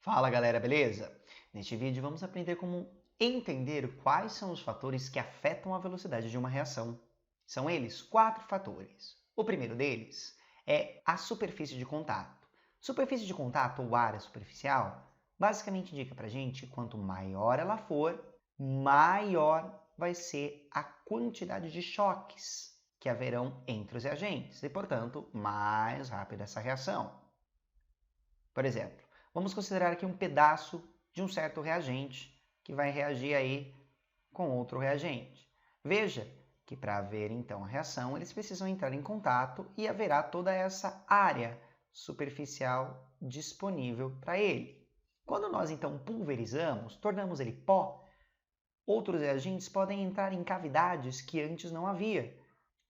Fala galera, beleza? Neste vídeo vamos aprender como entender quais são os fatores que afetam a velocidade de uma reação. São eles 4 fatores. O primeiro deles é a superfície de contato. Superfície de contato ou área superficial basicamente indica pra gente quanto maior ela for, maior vai ser a quantidade de choques que haverão entre os reagentes e, portanto, mais rápida essa reação. Por exemplo, vamos considerar aqui um pedaço de um certo reagente que vai reagir aí com outro reagente. Veja que para haver então a reação, eles precisam entrar em contato e haverá toda essa área superficial disponível para ele. Quando nós então pulverizamos, tornamos ele pó, outros reagentes podem entrar em cavidades que antes não havia,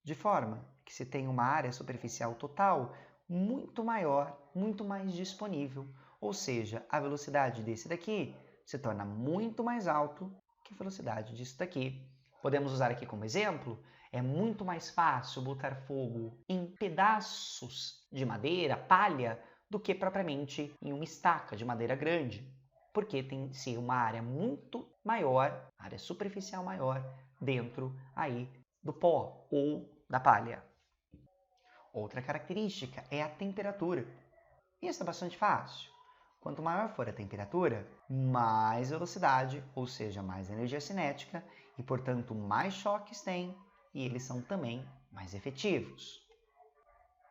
de forma que se tem uma área superficial total muito maior, muito mais disponível, ou seja, a velocidade desse daqui se torna muito mais alto que a velocidade disso daqui. Podemos usar aqui como exemplo, é muito mais fácil botar fogo em pedaços de madeira, palha, do que propriamente em uma estaca de madeira grande, porque tem que ser uma área muito maior, área superficial maior, dentro aí do pó ou da palha. Outra característica é a temperatura. Isso é bastante fácil. Quanto maior for a temperatura, mais velocidade, ou seja, mais energia cinética, e portanto mais choques tem, e eles são também mais efetivos.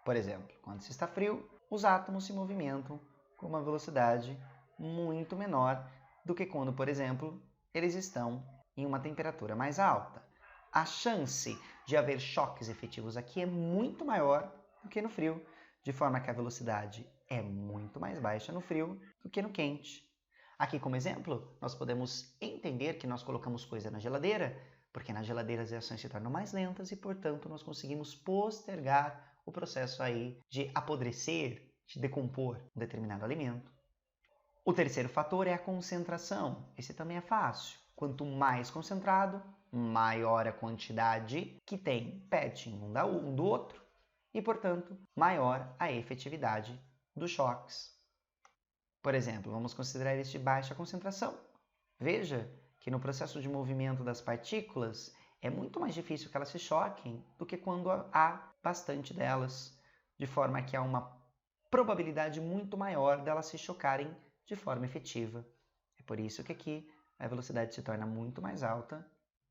Por exemplo, quando se está frio, os átomos se movimentam com uma velocidade muito menor do que quando, por exemplo, eles estão em uma temperatura mais alta. A chance de haver choques efetivos aqui é muito maior do que no frio, de forma que a velocidade é muito mais baixa no frio do que no quente. Aqui, como exemplo, nós podemos entender que nós colocamos coisa na geladeira, porque na geladeira as reações se tornam mais lentas e, portanto, nós conseguimos postergar o processo aí de apodrecer, de decompor um determinado alimento. O terceiro fator é a concentração. Esse também é fácil. Quanto mais concentrado, maior a quantidade que tem PET um do outro e, portanto, maior a efetividade dos choques. Por exemplo, vamos considerar este de baixa concentração. Veja que no processo de movimento das partículas é muito mais difícil que elas se choquem do que quando há bastante delas, de forma que há uma probabilidade muito maior delas se chocarem de forma efetiva. É por isso que aqui a velocidade se torna muito mais alta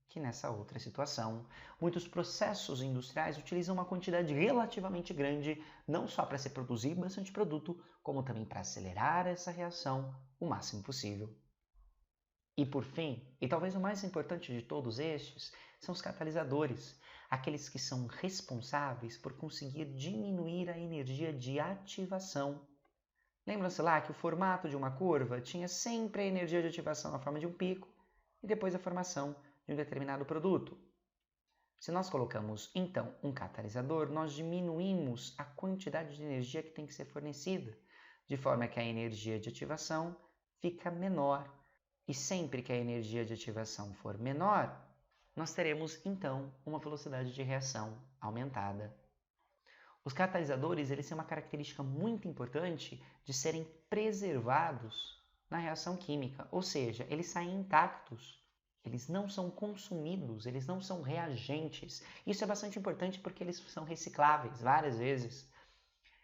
que nessa outra situação. Muitos processos industriais utilizam uma quantidade relativamente grande, não só para se produzir bastante produto, como também para acelerar essa reação o máximo possível. E por fim, e talvez o mais importante de todos estes, são os catalisadores, aqueles que são responsáveis por conseguir diminuir a energia de ativação. Lembram-se lá que o formato de uma curva tinha sempre a energia de ativação na forma de um pico e depois a formação de um determinado produto. Se nós colocamos, então, um catalisador, nós diminuímos a quantidade de energia que tem que ser fornecida, de forma que a energia de ativação fica menor. E sempre que a energia de ativação for menor, nós teremos, então, uma velocidade de reação aumentada. Os catalisadores eles têm uma característica muito importante de serem preservados na reação química, ou seja, eles saem intactos, eles não são consumidos, eles não são reagentes. Isso é bastante importante porque eles são recicláveis várias vezes.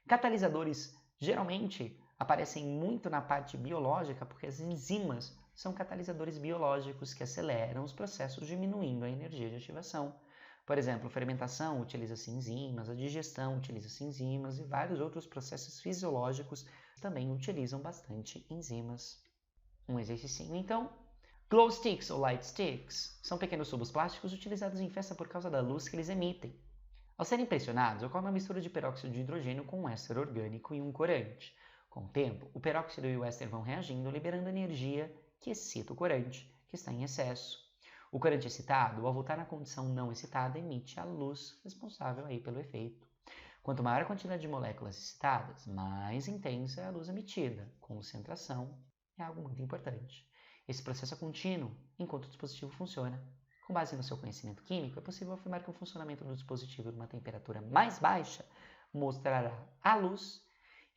Catalisadores geralmente aparecem muito na parte biológica porque as enzimas são catalisadores biológicos que aceleram os processos diminuindo a energia de ativação. Por exemplo, a fermentação utiliza-se enzimas, a digestão utiliza-se enzimas e vários outros processos fisiológicos também utilizam bastante enzimas. Um exercício então. Glow sticks ou light sticks são pequenos tubos plásticos utilizados em festa por causa da luz que eles emitem. Ao serem pressionados, ocorre uma mistura de peróxido de hidrogênio com um éster orgânico e um corante. Com o tempo, o peróxido e o éster vão reagindo, liberando energia que excita o corante, que está em excesso. O corante excitado, ao voltar na condição não excitada, emite a luz responsável aí pelo efeito. Quanto maior a quantidade de moléculas excitadas, mais intensa é a luz emitida. Concentração é algo muito importante. Esse processo é contínuo enquanto o dispositivo funciona. Com base no seu conhecimento químico, é possível afirmar que o funcionamento do dispositivo numa temperatura mais baixa mostrará a luz,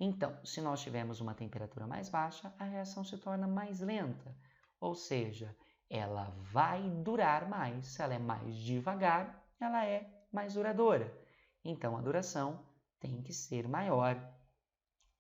Então, se nós tivermos uma temperatura mais baixa, a reação se torna mais lenta, ou seja, ela vai durar mais. Se ela é mais devagar, ela é mais duradoura. Então, a duração tem que ser maior.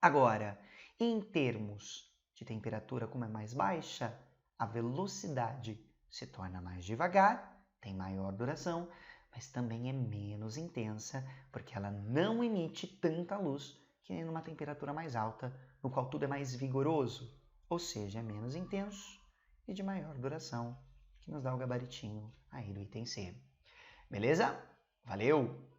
Agora, em termos de temperatura, como é mais baixa, a velocidade se torna mais devagar, tem maior duração, mas também é menos intensa, porque ela não emite tanta luz que nem numa temperatura mais alta, no qual tudo é mais vigoroso, ou seja, é menos intenso e de maior duração, que nos dá o gabaritinho aí do item C. Beleza? Valeu!